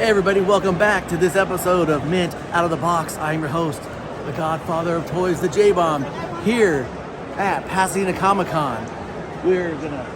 Hey everybody, welcome back to this episode of Mint Out of the Box. I'm your host, the godfather of toys, the J-Bomb, here at Pasadena Comic Con. We're gonna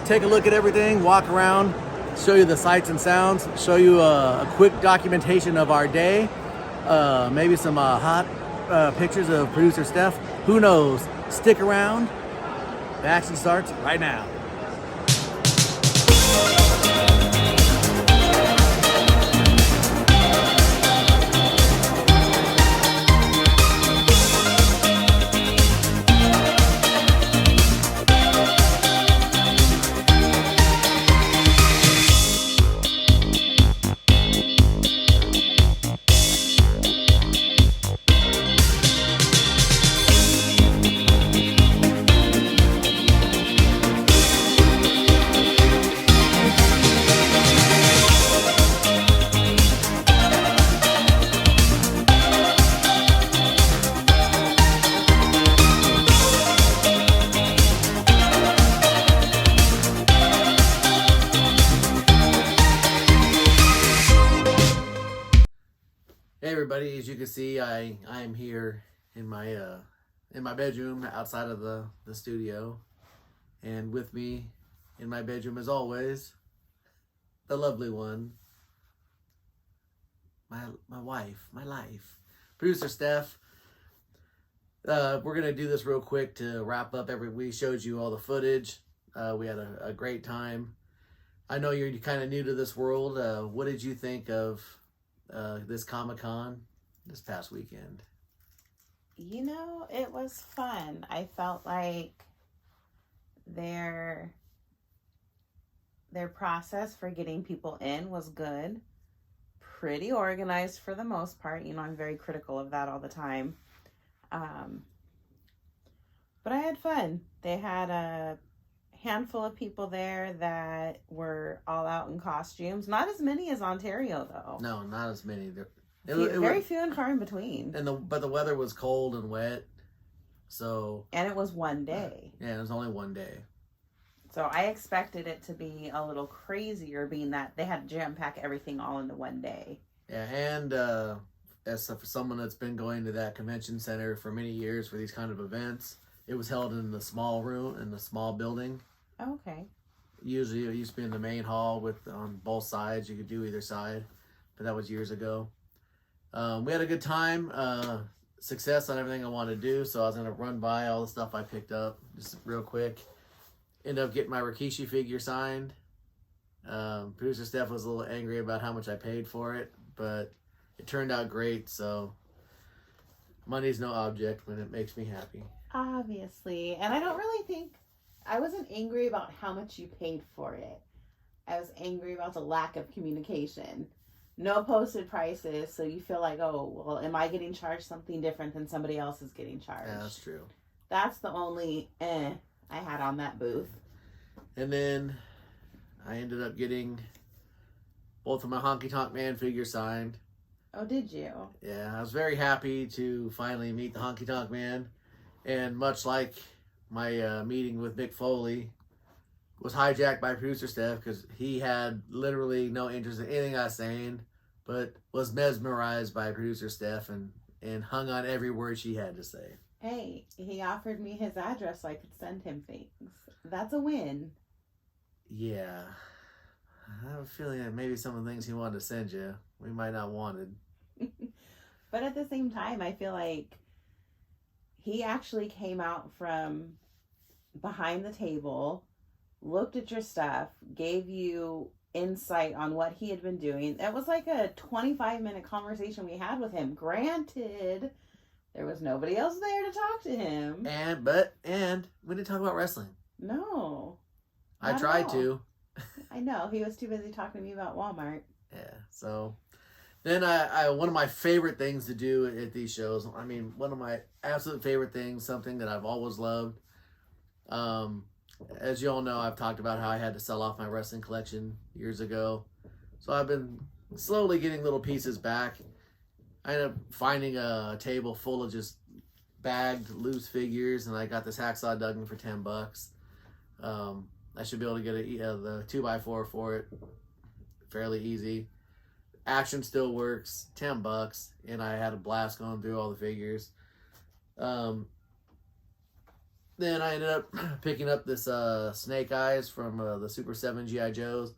take a look at everything, walk around, show you the sights and sounds, show you a quick documentation of our day, maybe some hot pictures of producer Steph. Who knows? Stick around. The action starts right now. Hey everybody, as you can see, I am here in my bedroom outside of the studio, and with me in my bedroom as always, the lovely one, my wife, my life, producer Steph. We're gonna do this real quick to wrap up. We showed you all the footage. We had a great time. I know you're kind of new to this world. What did you think of this Comic-Con this past weekend? You know, it was fun. I felt like their process for getting people in was good. Pretty organized for the most part. You know, I'm very critical of that all the time. But I had fun. They had a handful of people there that were all out in costumes. Not as many as Ontario, though. No, not as many. Very few and far in between. But the weather was cold and wet, so. And it was one day. Yeah, it was only one day. So I expected it to be a little crazier, being that they had to jam pack everything all into one day. Yeah, and as for someone that's been going to that convention center for many years for these kind of events, it was held in the small room, in the small building. Okay. Usually it used to be in the main hall with on both sides. You could do either side, but that was years ago. We had a good time. Success on everything I wanted to do, so I was going to run by all the stuff I picked up just real quick. Ended up getting my Rikishi figure signed. Producer Steph was a little angry about how much I paid for it, but it turned out great, so money's no object when it makes me happy. Obviously. And I don't really think, I wasn't angry about how much you paid for it. I was angry about the lack of communication. No posted prices, so you feel like, oh, well, am I getting charged something different than somebody else is getting charged? Yeah, that's true. That's the only I had on that booth. And then I ended up getting both of my Honky Tonk Man figures signed. Oh, did you? Yeah, I was very happy to finally meet the Honky Tonk Man. And much like my meeting with Mick Foley was hijacked by producer Steph, because he had literally no interest in anything I was saying, but was mesmerized by producer Steph and hung on every word she had to say. Hey, he offered me his address so I could send him things. That's a win. Yeah. I have a feeling that maybe some of the things he wanted to send you, we might not wanted. But at the same time, I feel like he actually came out from behind the table, looked at your stuff, gave you insight on what he had been doing. It was like a 25-minute conversation we had with him. Granted, there was nobody else there to talk to him. And we didn't talk about wrestling. No. I tried to. I know. He was too busy talking to me about Walmart. Yeah, so then I one of my favorite things to do at these shows, I mean, one of my absolute favorite things, something that I've always loved. As you all know, I've talked about how I had to sell off my wrestling collection years ago. So I've been slowly getting little pieces back. I ended up finding a table full of just bagged loose figures, and I got this Hacksaw Duggan for $10. I should be able to get the 2x4 for it fairly easy. Action still works. $10, and I had a blast going through all the figures. Then I ended up picking up this Snake Eyes from the Super 7 G.I. Joes.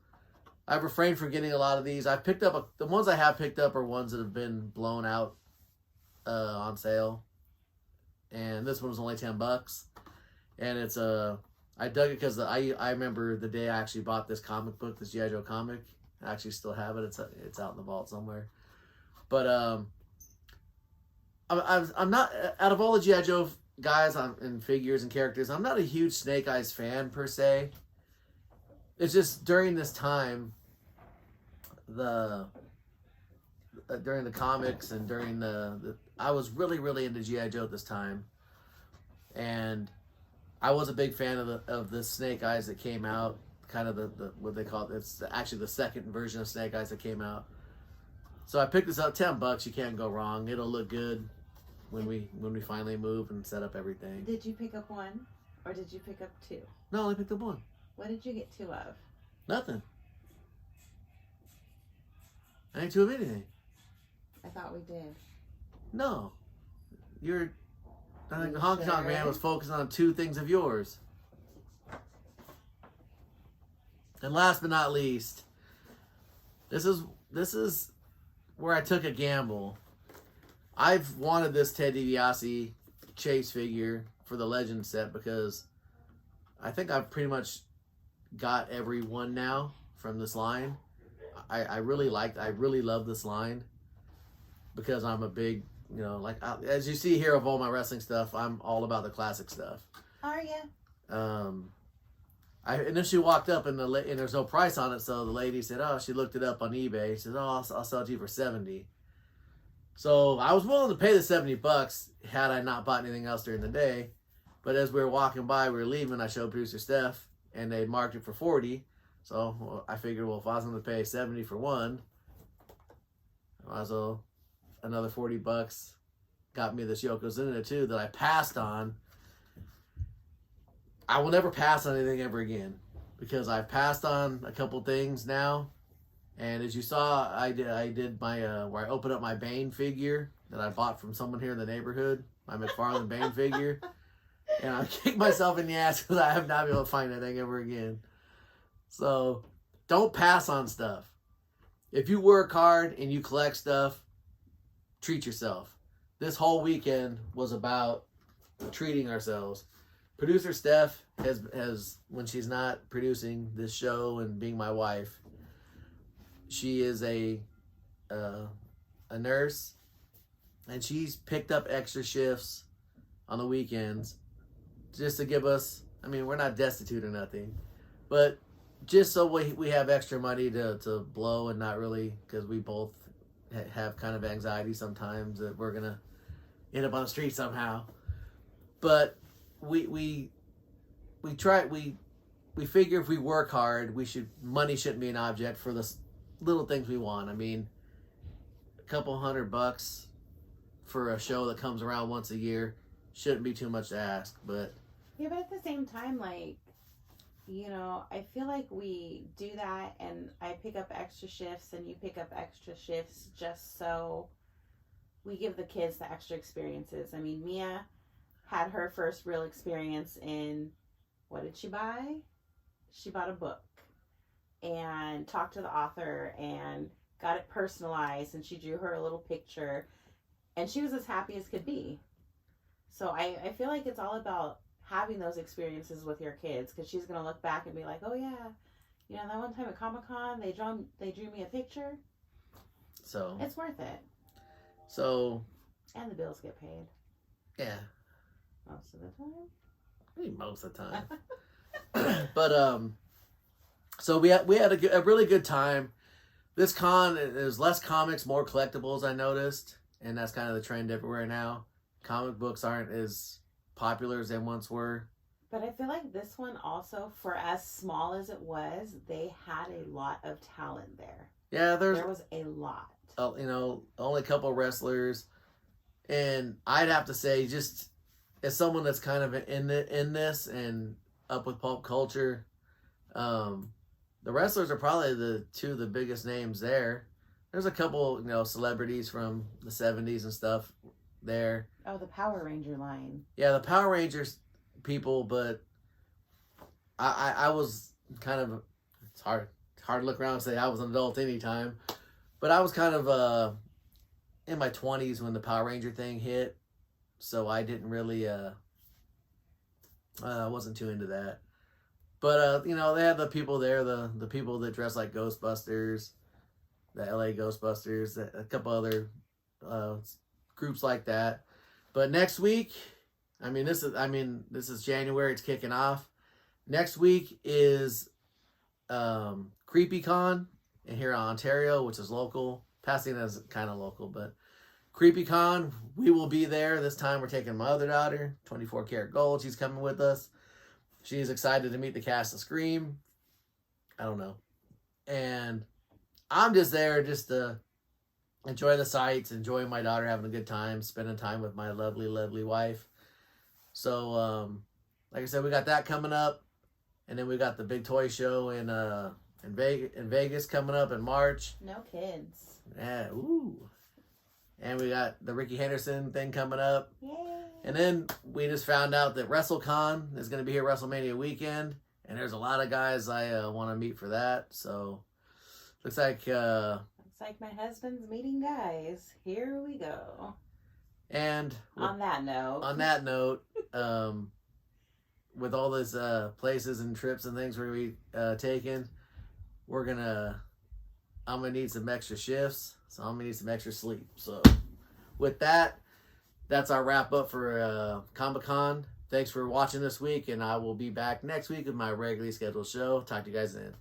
I've refrained from getting a lot of these. I've picked up the ones I have picked up are ones that have been blown out on sale, and this one was only $10. And it's I dug it because I remember the day I actually bought this comic book, this G.I. Joe comic. I actually still have it. It's out in the vault somewhere. But I'm not, out of all the G.I. Joe guys and figures and characters, I'm not a huge Snake Eyes fan per se. It's just during this time, during the comics and during I was really into G.I. Joe at this time, and I was a big fan of the Snake Eyes that came out, kind of the what they call it. It's actually the second version of Snake Eyes that came out. So I picked this up, $10. You can't go wrong. It'll look good when we finally move and set up everything. Did you pick up one, or did you pick up two? No, I only picked up one. What did you get two of? Nothing. I ain't two of anything. I thought we did. No. I think the Honky Sure. Tonk Man was focused on two things of yours. And last but not least, this is where I took a gamble. I've wanted this Ted DiBiase Chase figure for the Legend set because I think I've pretty much got every one now from this line. I really love this line because I'm a big, as you see here of all my wrestling stuff, I'm all about the classic stuff. Are you? I initially walked up and there's no price on it, so the lady said, "Oh, she looked it up on eBay." She said, "Oh, I'll sell it to you for $70." So I was willing to pay the $70 had I not bought anything else during the day. But as we were walking by, we were leaving, I showed producer Steph, and they marked it for $40. So I figured, well, if I was going to pay $70 for one, I might as well another $40 got me this Yokozuna too that I passed on. I will never pass on anything ever again because I've passed on a couple things now. And as you saw, I did my where I opened up my Bane figure that I bought from someone here in the neighborhood, my McFarlane Bane figure, and I kicked myself in the ass because I have not been able to find anything ever again. So don't pass on stuff. If you work hard and you collect stuff, treat yourself. This whole weekend was about treating ourselves. Producer Steph has when she's not producing this show and being my wife, she is a nurse, and she's picked up extra shifts on the weekends just to give us, I mean, we're not destitute or nothing, but just so we have extra money to blow and not really, because we both have kind of anxiety sometimes that we're going to end up on the street somehow. But we figure if we work hard, money shouldn't be an object for the little things we want. I mean, a couple $100 for a show that comes around once a year shouldn't be too much to ask. But yeah, but at the same time, I feel like we do that, and I pick up extra shifts, and you pick up extra shifts just so we give the kids the extra experiences. I mean, Mia had her first real experience in, what did she buy? She bought a book and talked to the author and got it personalized, and she drew her a little picture, and she was as happy as could be. So I feel like it's all about having those experiences with your kids, because she's going to look back and be like, oh yeah, that one time at Comic-Con they drew me a picture. So it's worth it. So and the bills get paid. Yeah. Most of the time. I mean, most of the time. But so we had a really good time. This con, there's less comics, more collectibles, I noticed, and that's kind of the trend everywhere now. Comic books aren't as popular as they once were. But I feel like this one also, for as small as it was, they had a lot of talent there. Yeah, there was a lot. Only a couple wrestlers, and I'd have to say, just as someone that's kind of in this and up with pulp culture, the wrestlers are probably the two of the biggest names there. there's a couple, celebrities from the 70s and stuff there. Oh, the Power Ranger line. Yeah, the Power Rangers people, but I was kind of, it's hard to look around and say I was an adult anytime, but I was kind of in my 20s when the Power Ranger thing hit, so I didn't really wasn't too into that. But they had the people there, the people that dress like Ghostbusters, the LA Ghostbusters, a couple other groups like that. But next week, this is January, it's kicking off. Next week is CreepyCon in here in Ontario, which is local. Pasadena is kind of local, but CreepyCon, we will be there. This time we're taking my other daughter, 24 karat gold. She's coming with us. She's excited to meet the cast of Scream. I don't know. And I'm just there just to enjoy the sights, enjoy my daughter having a good time, spending time with my lovely, lovely wife. So, like I said, we got that coming up. And then we got the big toy show in Vegas coming up in March. No kids. Yeah, ooh. And we got the Ricky Henderson thing coming up. Yay. And then we just found out that WrestleCon is going to be here WrestleMania weekend. And there's a lot of guys I want to meet for that. So, looks like... Looks like my husband's meeting guys. Here we go. And... On that note... with all these places and trips and things we're going to be taking, I'm going to need some extra shifts. So I'm going to need some extra sleep. So with that, that's our wrap up for Comic-Con. Thanks for watching this week, and I will be back next week with my regularly scheduled show. Talk to you guys then.